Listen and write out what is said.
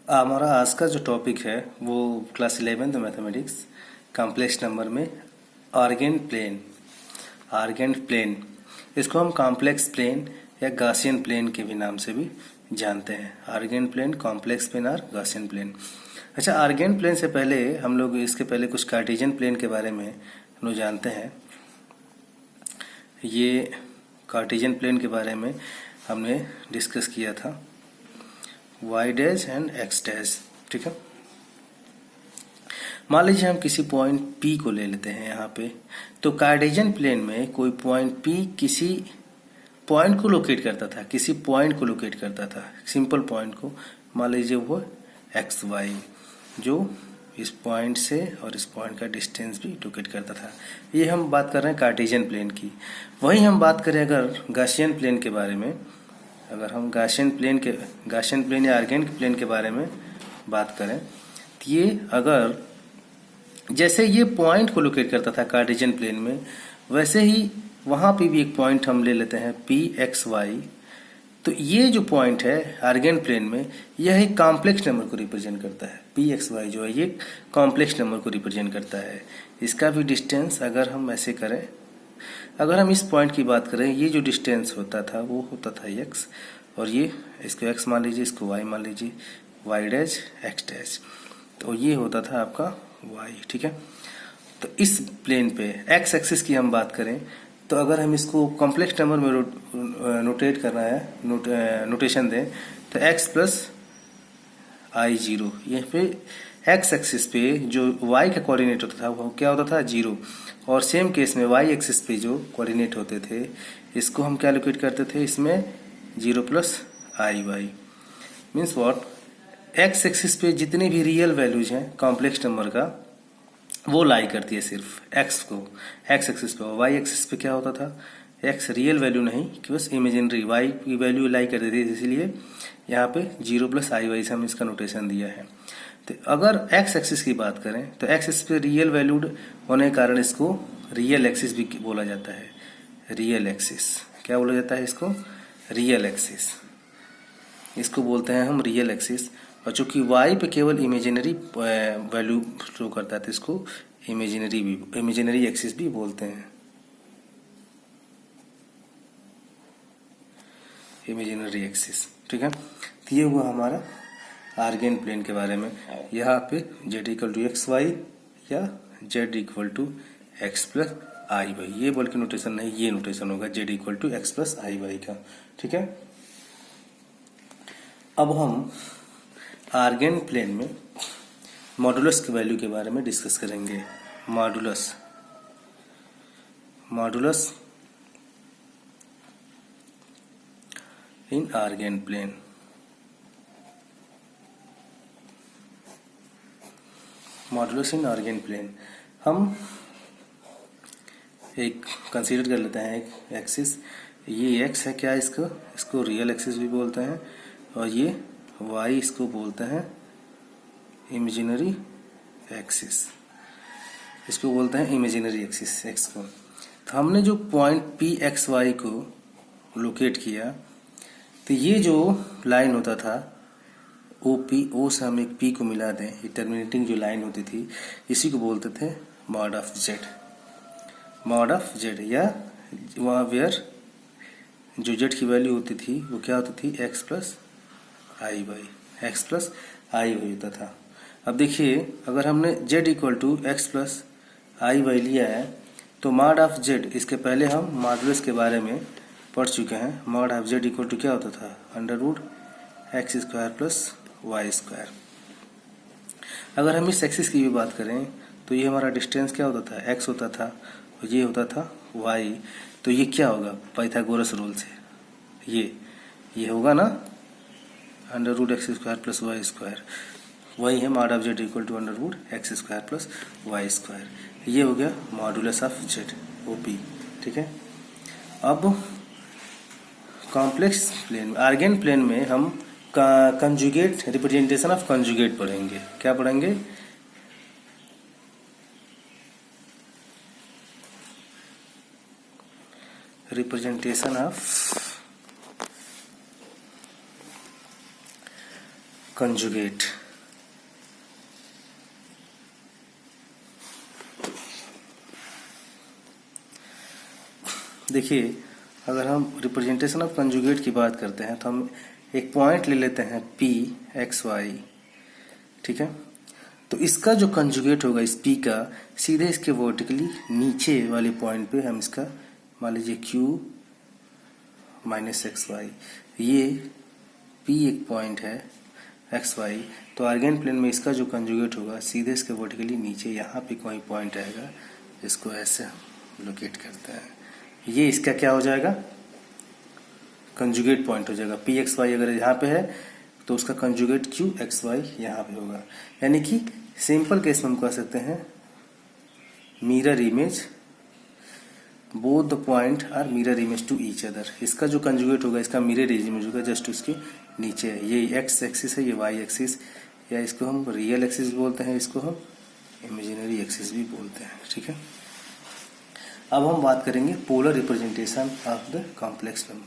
हमारा आज का जो टॉपिक है वो class 11th mathematics complex number में आर्गेंट प्लेन इसको हम कॉम्प्लेक्स प्लेन या गॉसियन प्लेन के भी नाम से भी जानते हैं। आर्गेंट प्लेन, कॉम्प्लेक्स प्लेन और गॉसियन प्लेन। अच्छा, आर्गेंट प्लेन से पहले हम लोग इसके पहले कुछ कार्टेशियन प्लेन के बारे में हम लोग जानते हैं। ये कार्टेशियन प्लेन के बारे में हमने डिस्कस किया था, y dash and x dash. ठीक है, मान लीजिए हम किसी पॉइंट P को ले लेते हैं यहाँ पे, तो कार्टेशियन प्लेन में कोई पॉइंट P किसी पॉइंट को लोकेट करता था, सिंपल पॉइंट को। मान लीजिए वो एक्स वाई, जो इस पॉइंट से और इस पॉइंट का डिस्टेंस भी लोकेट करता था। ये हम बात कर रहे हैं कार्टेशियन प्लेन की। वहीं हम बात करें अगर गॉसियन प्लेन के बारे में, अगर हम गॉसियन प्लेन या आर्गेंट प्लेन के बारे में बात करें, तो ये अगर जैसे ये पॉइंट को लोकेट करता था कार्टेशियन प्लेन में, वैसे ही वहां पे भी एक पॉइंट हम ले लेते हैं पी एक्स वाई। तो ये जो पॉइंट है आर्गेंट प्लेन में, यह एक कॉम्प्लेक्स नंबर को रिप्रेजेंट करता है। पी एक्स वाई जो है ये कॉम्प्लेक्स नंबर को रिप्रेजेंट करता है। इसका भी डिस्टेंस अगर हम ऐसे करें, अगर हम इस पॉइंट की बात करें, ये जो डिस्टेंस होता था वो होता था x, और ये इसको x मान लीजिए, इसको y मान लीजिए, y डैश x डैश, तो ये होता था आपका y। ठीक है, तो इस प्लेन पे x एक्सिस की हम बात करें, तो अगर हम इसको कॉम्प्लेक्स नंबर में नोटेट करना है, नोटेशन दें, तो x प्लस आई जीरो, यहाँ पे x एक्सिस पे जो y का कोऑर्डिनेट होता था वो क्या होता था, जीरो। और सेम केस में y एक्सिस पे जो कोऑर्डिनेट होते थे, इसको हम क्या लोकेट करते थे, इसमें zero plus i y. Means what, x axis पे जितनी भी रियल वैल्यूज हैं कॉम्प्लेक्स नंबर का, वो लाई करती है सिर्फ x को, x एक्सिस पे। y एक्सिस पे क्या होता था, x रियल वैल्यू नहीं कि बस इमेजिनरी y की वैल्यू लाई करती थी, इसलिए यहाँ पे जीरो प्लस आई वाई से हम इसका नोटेशन दिया है। तो अगर x एक्सिस की बात करें, तो x एक्सिस पे रियल वैल्यूड होने के कारण इसको रियल एक्सिस भी बोला जाता है। रियल एक्सिस क्या बोला जाता है इसको, रियल एक्सिस, इसको बोलते हैं हम रियल एक्सिस। और चूंकि y पे केवल इमेजिनरी वैल्यू शो करता है, तो इसको इमेजिनरी एक्सिस भी बोलते हैं, इमेजिनरी एक्सिस। ठीक है, तो ये हुआ हमारा आर्गेंट प्लेन के बारे में। यहाँ पे z equal to x y या z equal to x plus i y, ये बल्कि नोटेशन नहीं, ये नोटेशन होगा z equal to x plus i y का। ठीक है, अब हम आर्गेंट प्लेन में मॉडुलस की वैल्यू के बारे में डिस्कस करेंगे। Modulus in Argand plane. Modulus in Argand plane, हम एक कंसीडर कर लेते हैं एक एक्सिस, ये x है क्या, इसको रियल एक्सिस भी बोलते हैं, और ये y इसको बोलते हैं इमेजिनरी एक्सिस, इसको बोलते हैं इमेजिनरी एक्सिस x को। तो हमने जो पॉइंट पी एक्स वाई को लोकेट किया, तो ये जो लाइन होता था ओ से हम एक P को मिला दें, ये टर्मिनेटिंग जो लाइन होती थी, इसी को बोलते थे मॉड ऑफ जेड, या वहाँ वेयर जो जेड की वैल्यू होती थी वो क्या होती थी, एक्स प्लस आई वाई होता था। अब देखिए, अगर हमने z equal to x plus i y लिया है, तो मॉड ऑफ जेड, इसके पहले हम मॉडुलस के बारे में पढ़ चुके हैं। Mod of z equal to क्या होता था, under root x square plus y square. अगर हम इस एक्सिस की भी बात करें, तो ये हमारा डिस्टेंस क्या होता था, x होता था, और ये होता था y। तो ये क्या होगा, पाइथागोरस रूल से ये होगा ना, under root x square plus y square, वही है mod of z equal to under root x square plus y square. ये हो गया मॉडुलस ऑफ जेड, ओपी। ठीक है, अब कॉम्प्लेक्स प्लेन, आर्गेंट प्लेन में हम कंजुगेट, रिप्रेजेंटेशन ऑफ कंजुगेट पढ़ेंगे। क्या पढ़ेंगे, रिप्रेजेंटेशन ऑफ कंजुगेट। देखिए, अगर हम रिप्रेजेंटेशन ऑफ कंजुगेट की बात करते हैं तो हम एक पॉइंट ले लेते हैं P एक्स वाई, ठीक है। तो इसका जो कंजुगेट होगा इस P का, सीधे इसके वर्टिकली नीचे वाले पॉइंट पे हम इसका मान लीजिए Q माइनस एक्स वाई, ये P एक पॉइंट है एक्स वाई, तो आर्गेन प्लेन में इसका जो कंजुगेट होगा सीधे इसके वर्टिकली नीचे यहाँ पे कोई पॉइंट आएगा, इसको ऐसे हम लोकेट करते हैं। ये इसका क्या हो जाएगा, कंजुगेट पॉइंट हो जाएगा। पी एक्स वाई अगर यहाँ पे है तो उसका कंजुगेट क्यू एक्स वाई यहाँ पे होगा। यानी कि सिंपल केस में हम कह सकते हैं mirror image, both the point are mirror image to each other. इसका जो कंजुगेट होगा इसका मिरर इमेज होगा जस्ट उसके नीचे है। ये एक्स एक्सिस है, ये वाई एक्सिस, या इसको हम रियल एक्सिस बोलते हैं, इसको हम इमेजिनरी एक्सिस भी बोलते हैं, ठीक है। अब हम बात करेंगे polar representation of the complex number.